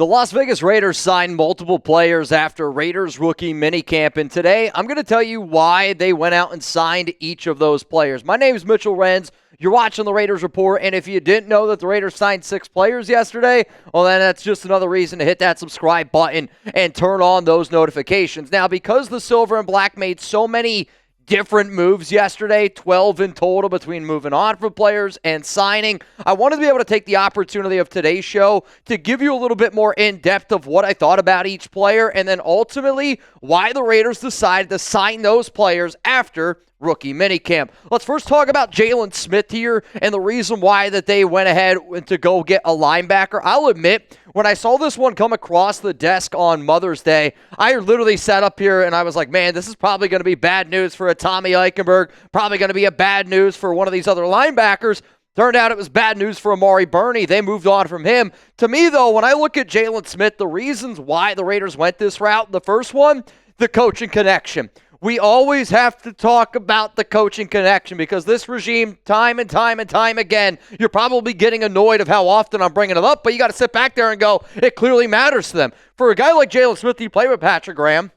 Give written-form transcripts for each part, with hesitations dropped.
The Las Vegas Raiders signed multiple players after Raiders rookie minicamp, and today I'm going to tell you why they went out and signed each of those players. My name is Mitchell Renz. You're watching the Raiders Report, and if you didn't know that the Raiders signed 6 players yesterday, well, then that's just another reason to hit that subscribe button and turn on those notifications. Now, because the Silver and Black made so many different moves yesterday, 12 in total between moving on from players and signing, I wanted to be able to take the opportunity of today's show to give you a little bit more in-depth of what I thought about each player, and then ultimately why the Raiders decided to sign those players after rookie minicamp. Let's first talk about Jaylon Smith here and the reason why that they went ahead to go get a linebacker. I'll admit, when I saw this one come across the desk on Mother's Day, I literally sat up here and I was like, man, this is probably going to be bad news for a Tommy Eichenberg, probably going to be a bad news for one of these other linebackers. Turned out it was bad news for Amari Burney. They moved on from him. To me, though, when I look at Jaylon Smith, the reasons why the Raiders went this route, the first one, the coaching connection. We always have to talk about the coaching connection because this regime, time and time again, you're probably getting annoyed of how often I'm bringing it up, but you got to sit back there and go, it clearly matters to them. For a guy like Jaylon Smith, he played with Patrick Graham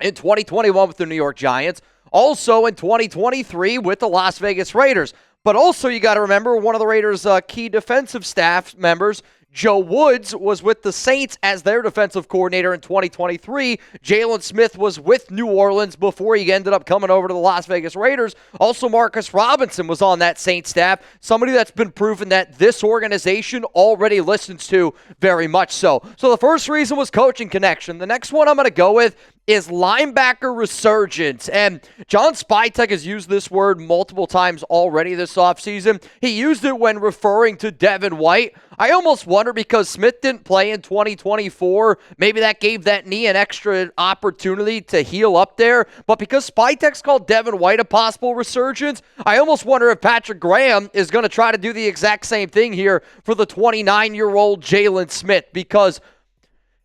in 2021 with the New York Giants, also in 2023 with the Las Vegas Raiders. But also you got to remember one of the Raiders' key defensive staff members, Joe Woods, was with the Saints as their defensive coordinator in 2023. Jaylon Smith was with New Orleans before he ended up coming over to the Las Vegas Raiders. Also, Marcus Robinson was on that Saints staff, somebody that's been proven that this organization already listens to very much so. So the first reason was coaching connection. The next one I'm going to go with is linebacker resurgence. And John Spytek has used this word multiple times already this offseason. He used it when referring to Devin White. I almost wonder because Smith didn't play in 2024, maybe that gave that knee an extra opportunity to heal up there. But because Spytek's called Devin White a possible resurgence, I almost wonder if Patrick Graham is going to try to do the exact same thing here for the 29-year-old Jaylon Smith. Because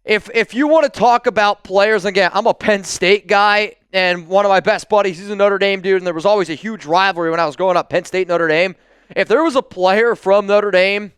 if you want to talk about players, again, I'm a Penn State guy, and one of my best buddies, he's a Notre Dame dude, and there was always a huge rivalry when I was growing up, Penn State, Notre Dame. If there was a player from Notre Dame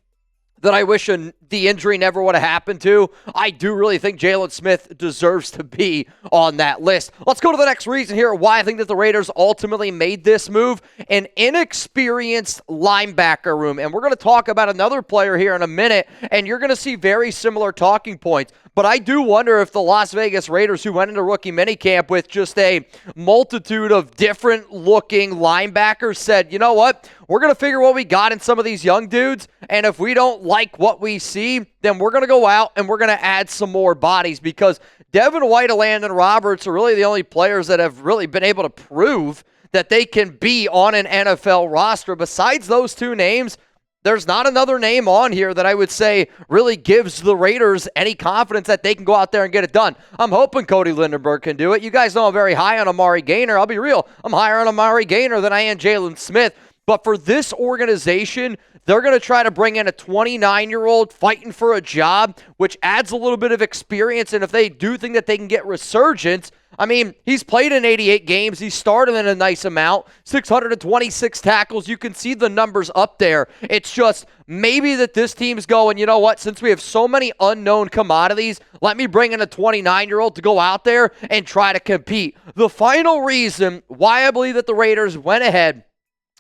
that I wish the injury never would have happened to, I do really think Jaylon Smith deserves to be on that list. Let's go to the next reason here why I think that the Raiders ultimately made this move, an inexperienced linebacker room. And we're going to talk about another player here in a minute, and you're going to see very similar talking points. But I do wonder if the Las Vegas Raiders, who went into rookie minicamp with just a multitude of different looking linebackers, said, you know what, we're going to figure what we got in some of these young dudes, and if we don't like what we see, then we're going to go out and we're going to add some more bodies, because Devin White and Landon Roberts are really the only players that have really been able to prove that they can be on an NFL roster. Besides those two names, there's not another name on here that I would say really gives the Raiders any confidence that they can go out there and get it done. I'm hoping Cody Lindenberg can do it. You guys know I'm very high on Amari Gaynor. I'll be real. I'm higher on Amari Gaynor than I am Jaylon Smith. But for this organization, they're going to try to bring in a 29-year-old fighting for a job, which adds a little bit of experience. And if they do think that they can get resurgence, I mean, he's played in 88 games. He started in a nice amount, 626 tackles. You can see the numbers up there. It's just maybe that this team's going, you know what, since we have so many unknown commodities, let me bring in a 29-year-old to go out there and try to compete. The final reason why I believe that the Raiders went ahead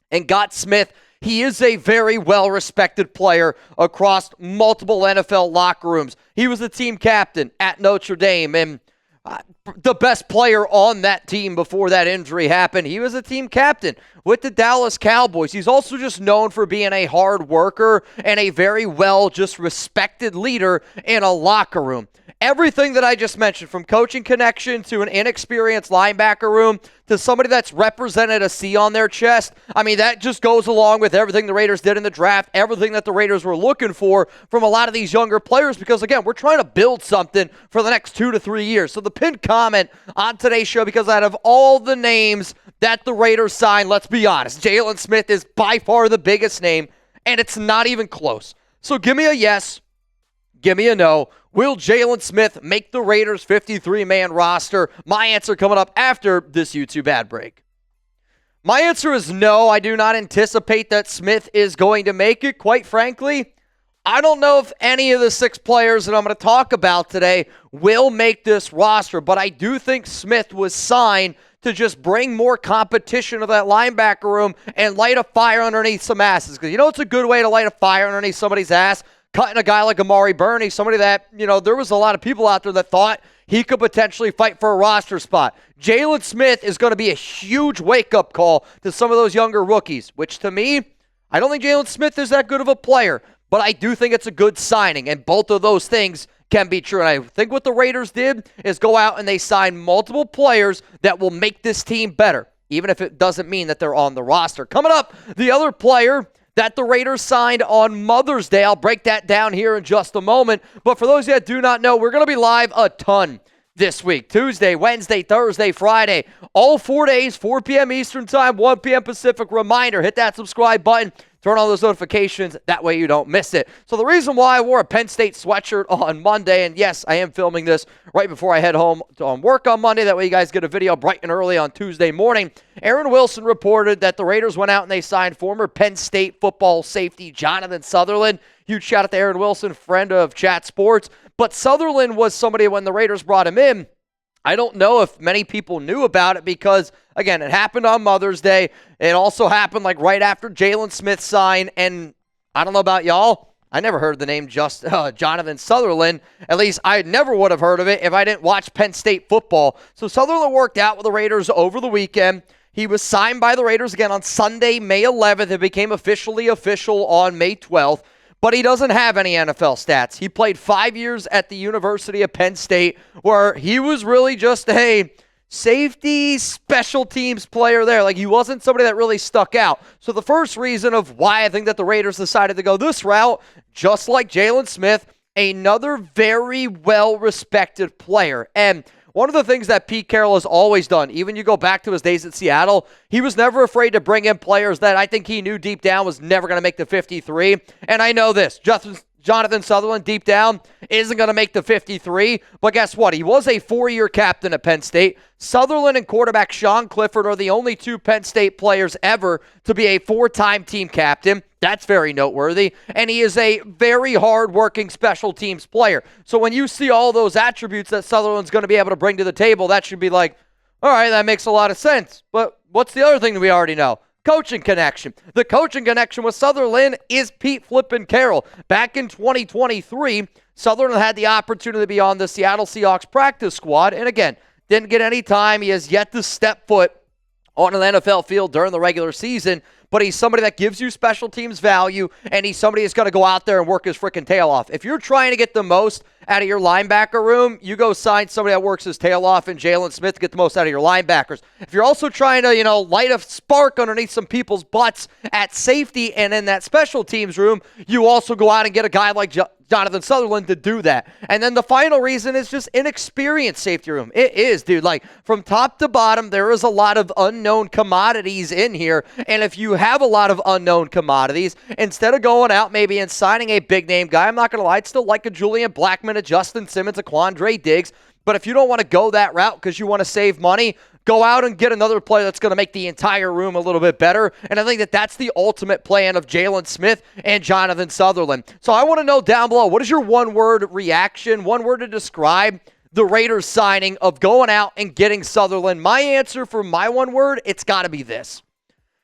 and got Smith, he is a very well-respected player across multiple NFL locker rooms. He was the team captain at Notre Dame, and the best player on that team before that injury happened. He was a team captain with the Dallas Cowboys. He's also just known for being a hard worker and a very well just respected leader in a locker room. Everything that I just mentioned, from coaching connection to an inexperienced linebacker room to somebody that's represented a C on their chest, I mean, that just goes along with everything the Raiders did in the draft, everything that the Raiders were looking for from a lot of these younger players, because, again, we're trying to build something for the next 2 to 3 years. So the pinned comment on today's show, because out of all the names that the Raiders signed, let's be honest, Jaylon Smith is by far the biggest name, and it's not even close. So give me a yes, give me a no. Will Jaylon Smith make the Raiders' 53-man roster? My answer coming up after this YouTube ad break. My answer is no. I do not anticipate that Smith is going to make it. Quite frankly, I don't know if any of the 6 players that I'm going to talk about today will make this roster, but I do think Smith was signed to just bring more competition to that linebacker room and light a fire underneath some asses. Because it's a good way to light a fire underneath somebody's ass, cutting a guy like Amari Burney, somebody that, there was a lot of people out there that thought he could potentially fight for a roster spot. Jaylon Smith is going to be a huge wake-up call to some of those younger rookies, which to me, I don't think Jaylon Smith is that good of a player, but I do think it's a good signing, and both of those things can be true. And I think what the Raiders did is go out and they signed multiple players that will make this team better, even if it doesn't mean that they're on the roster. Coming up, the other player that the Raiders signed on Mother's Day. I'll break that down here in just a moment. But for those that do not know, we're going to be live a ton this week. Tuesday, Wednesday, Thursday, Friday. All 4 days, 4 p.m. Eastern Time, 1 p.m. Pacific. Reminder, hit that subscribe button. Turn on those notifications. That way you don't miss it. So the reason why I wore a Penn State sweatshirt on Monday, and yes, I am filming this right before I head home on work on Monday. That way you guys get a video bright and early on Tuesday morning. Aaron Wilson reported that the Raiders went out and they signed former Penn State football safety Jonathan Sutherland. Huge shout out to Aaron Wilson, friend of Chat Sports. But Sutherland was somebody when the Raiders brought him in, I don't know if many people knew about it because, again, it happened on Mother's Day. It also happened right after Jaylon Smith signed, and I don't know about y'all. I never heard the name Jonathan Sutherland. At least I never would have heard of it if I didn't watch Penn State football. So Sutherland worked out with the Raiders over the weekend. He was signed by the Raiders again on Sunday, May 11th. It became officially official on May 12th. But he doesn't have any NFL stats. He played 5 years at the University of Penn State, where he was really just a safety special teams player there. He wasn't somebody that really stuck out. So the first reason of why I think that the Raiders decided to go this route, just like Jaylon Smith, another very well-respected player. And one of the things that Pete Carroll has always done, even you go back to his days at Seattle, he was never afraid to bring in players that I think he knew deep down was never going to make the 53. And I know this, Jonathan Sutherland deep down isn't going to make the 53, but guess what? He was a 4-year captain at Penn State. Sutherland and quarterback Sean Clifford are the only 2 Penn State players ever to be a 4-time team captain. That's very noteworthy. And he is a very hard-working special teams player. So when you see all those attributes that Sutherland's going to be able to bring to the table, that should be all right, that makes a lot of sense. But what's the other thing that we already know? Coaching connection. The coaching connection with Sutherland is Pete flippin' Carroll. Back in 2023, Sutherland had the opportunity to be on the Seattle Seahawks practice squad. And again, didn't get any time. He has yet to step foot on an NFL field during the regular season. But he's somebody that gives you special teams value, and he's somebody that's going to go out there and work his freaking tail off. If you're trying to get the most out of your linebacker room, you go sign somebody that works his tail off in Jaylon Smith to get the most out of your linebackers. If you're also trying to, light a spark underneath some people's butts at safety and in that special teams room, you also go out and get a guy like Jonathan Sutherland to do that. And then the final reason is just inexperienced safety room. It is, dude. From top to bottom, there is a lot of unknown commodities in here. And if you have a lot of unknown commodities, instead of going out maybe and signing a big-name guy, I'm not going to lie, I'd still like a Julian Blackmon, a Justin Simmons, a Quandre Diggs. But if you don't want to go that route because you want to save money, go out and get another player that's going to make the entire room a little bit better. And I think that that's the ultimate plan of Jaylon Smith and Jonathan Sutherland. So I want to know down below, what is your one-word reaction, one word to describe the Raiders signing of going out and getting Sutherland? My answer for my one word, it's got to be this.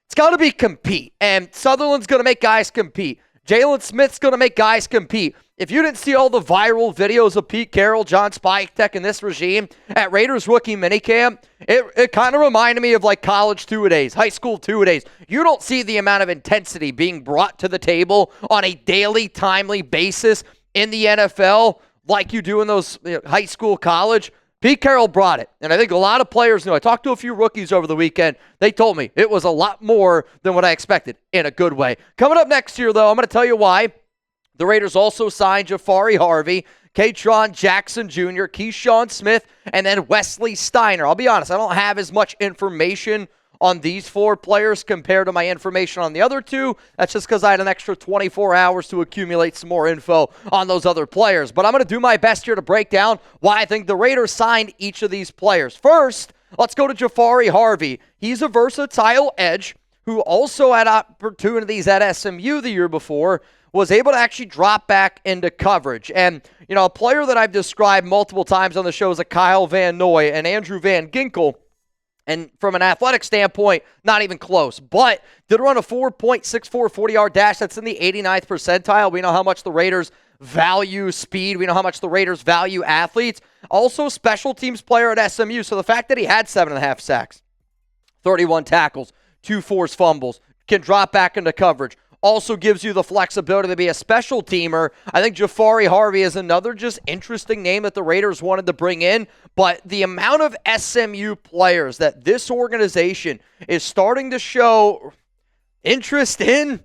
It's got to be compete. And Sutherland's going to make guys compete. Jaylon Smith's going to make guys compete. If you didn't see all the viral videos of Pete Carroll, John Spytek, and this regime at Raiders rookie minicamp, it kind of reminded me of college two-a-days, high school two-a-days. You don't see the amount of intensity being brought to the table on a daily, timely basis in the NFL like you do in those high school, college. Pete Carroll brought it, and I think a lot of players knew. I talked to a few rookies over the weekend. They told me it was a lot more than what I expected in a good way. Coming up next year, though, I'm going to tell you why. The Raiders also signed Jahfari Harvey, Ketron Jackson Jr., Keyshawn Smith, and then Wesley Steiner. I'll be honest, I don't have as much information on these 4 players compared to my information on the other 2. That's just because I had an extra 24 hours to accumulate some more info on those other players. But I'm going to do my best here to break down why I think the Raiders signed each of these players. First, let's go to Jahfari Harvey. He's a versatile edge who also had opportunities at SMU the year before. was able to actually drop back into coverage. And, you know, a player that I've described multiple times on the show is a Kyle Van Noy and Andrew Van Ginkel. And from an athletic standpoint, not even close. But did run a 4.64 40-yard dash. That's in the 89th percentile. We know how much the Raiders value speed. We know how much the Raiders value athletes. Also, special teams player at SMU. So the fact that he had 7.5 sacks, 31 tackles, 2 forced fumbles, can drop back into coverage, also gives you the flexibility to be a special teamer. I think Jahfari Harvey is another just interesting name that the Raiders wanted to bring in, but the amount of SMU players that this organization is starting to show interest in,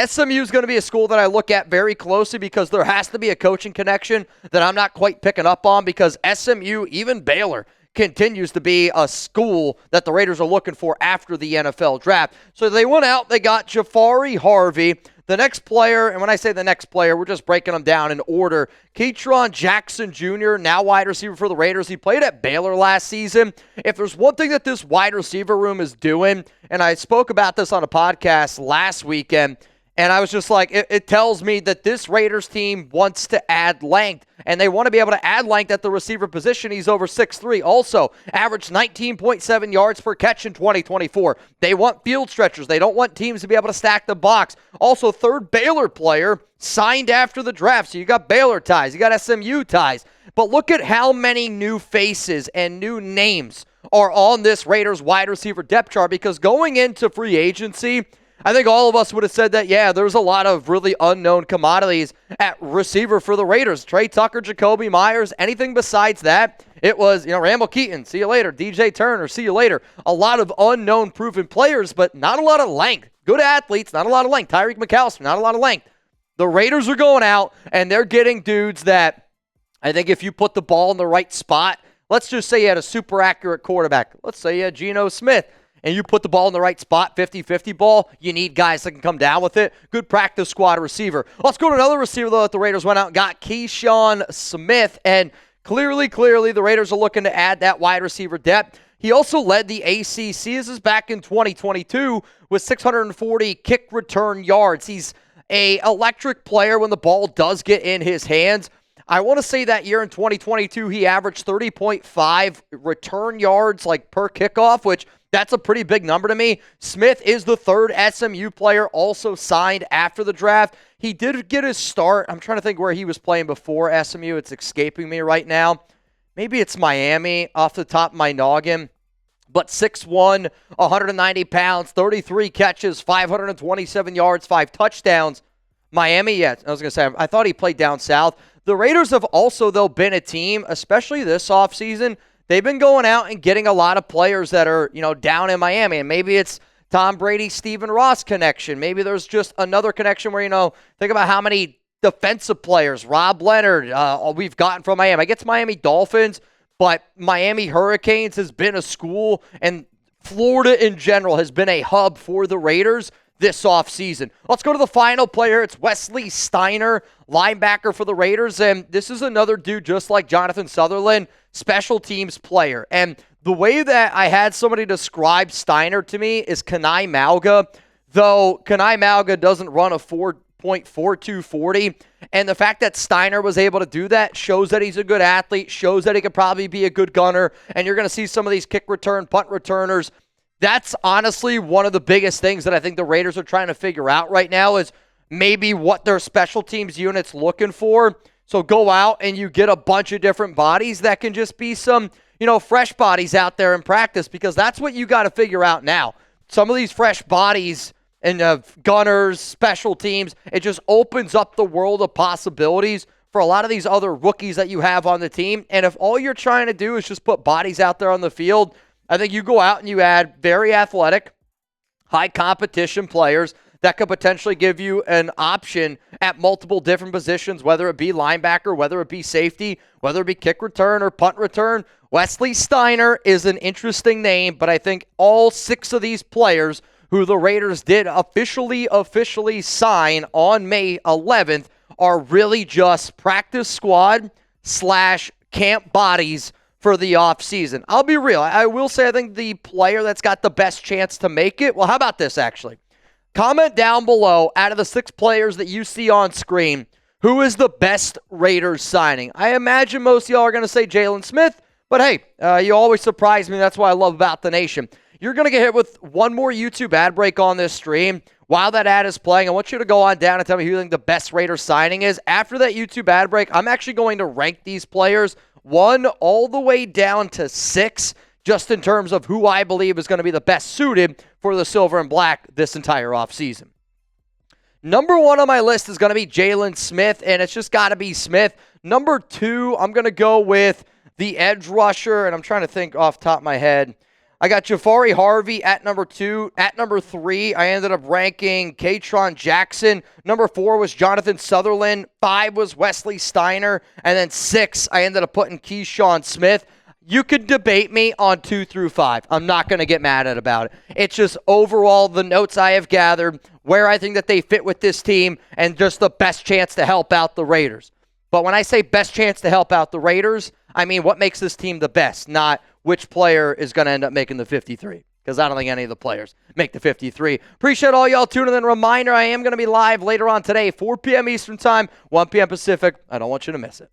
SMU is going to be a school that I look at very closely because there has to be a coaching connection that I'm not quite picking up on, because SMU, even Baylor, continues to be a school that the Raiders are looking for after the NFL draft. So they went out, they got Jahfari Harvey. The next player, and when I say the next player, we're just breaking them down in order. Ketron Jackson Jr., now wide receiver for the Raiders. He played at Baylor last season. If there's one thing that this wide receiver room is doing, and I spoke about this on a podcast last weekend, and I was just like, it tells me that this Raiders team wants to add length, and they want to be able to add length at the receiver position. He's over 6'3". Also, averaged 19.7 yards per catch in 2024. They want field stretchers. They don't want teams to be able to stack the box. Also, third Baylor player signed after the draft. So you got Baylor ties. You got SMU ties. But look at how many new faces and new names are on this Raiders wide receiver depth chart, because going into free agency, I think all of us would have said that, yeah, there's a lot of really unknown commodities at receiver for the Raiders. Trey Tucker, Jacoby Myers, anything besides that, it was, Randall Keaton, see you later. DJ Turner, see you later. A lot of unknown proven players, but not a lot of length. Good athletes, not a lot of length. Tyreek McAllister, not a lot of length. The Raiders are going out, and they're getting dudes that I think if you put the ball in the right spot, let's just say you had a super accurate quarterback. Let's say you had Geno Smith, and you put the ball in the right spot, 50-50 ball, you need guys that can come down with it. Good practice squad receiver. Let's go to another receiver, though, that the Raiders went out and got, Keyshawn Smith. And clearly, the Raiders are looking to add that wide receiver depth. He also led the ACC. This is back in 2022 with 640 kick return yards. He's a electric player when the ball does get in his hands. I want to say that year in 2022, he averaged 30.5 return yards per kickoff, which that's a pretty big number to me. Smith is the third SMU player also signed after the draft. He did get his start. I'm trying to think where he was playing before SMU. It's escaping me right now. Maybe it's Miami off the top of my noggin. But 6'1", 190 pounds, 33 catches, 527 yards, 5 touchdowns. Miami, yeah, I was going to say, I thought he played down south. The Raiders have also, though, been a team, especially this offseason, they've been going out and getting a lot of players that are, down in Miami. And maybe it's Tom Brady, Stephen Ross connection. Maybe there's just another connection where, think about how many defensive players, Rob Leonard, we've gotten from Miami. I get to Miami Dolphins, but Miami Hurricanes has been a school, and Florida in general has been a hub for the Raiders this offseason. Let's go to the final player. It's Wesley Steiner, linebacker for the Raiders. And this is another dude just like Jonathan Sutherland, special teams player. And the way that I had somebody describe Steiner to me is Kanai Mauga, though Kanai Mauga doesn't run a 4.4240. And the fact that Steiner was able to do that shows that he's a good athlete, shows that he could probably be a good gunner. And you're going to see some of these kick return, punt returners. That's honestly one of the biggest things that I think the Raiders are trying to figure out right now is maybe what their special teams unit's looking for. So go out and you get a bunch of different bodies that can just be some, fresh bodies out there in practice, because that's what you got to figure out now. Some of these fresh bodies and gunners, special teams, it just opens up the world of possibilities for a lot of these other rookies that you have on the team. And if all you're trying to do is just put bodies out there on the field, I think you go out and you add very athletic, high competition players that could potentially give you an option at multiple different positions, whether it be linebacker, whether it be safety, whether it be kick return or punt return. Wesley Steiner is an interesting name, but I think all 6 of these players who the Raiders did officially sign on May 11th are really just practice squad / camp bodies for the offseason. I'll be real. I will say I think the player that's got the best chance to make it, well, how about this actually? Comment down below, out of the 6 players that you see on screen, who is the best Raiders signing? I imagine most of y'all are going to say Jaylon Smith, but hey, you always surprise me. That's what I love about the nation. You're going to get hit with one more YouTube ad break on this stream. While that ad is playing, I want you to go on down and tell me who you think the best Raiders signing is. After that YouTube ad break, I'm actually going to rank these players 1 all the way down to 6, just in terms of who I believe is going to be the best suited for the silver and black this entire offseason. Number 1 on my list is going to be Jaylon Smith, and it's just got to be Smith. Number 2, I'm going to go with the edge rusher, and I'm trying to think off the top of my head. I got Jahfari Harvey at number 2. At number 3, I ended up ranking Ketron Jackson. Number 4 was Jonathan Sutherland. 5 was Wesley Steiner. And then 6, I ended up putting Ketron Smith. You could debate me on 2 through 5. I'm not going to get mad at about it. It's just overall the notes I have gathered, where I think that they fit with this team, and just the best chance to help out the Raiders. But when I say best chance to help out the Raiders, I mean what makes this team the best, not which player is going to end up making the 53. Because I don't think any of the players make the 53. Appreciate all y'all tuning in. Reminder, I am going to be live later on today, 4 p.m. Eastern Time, 1 p.m. Pacific. I don't want you to miss it.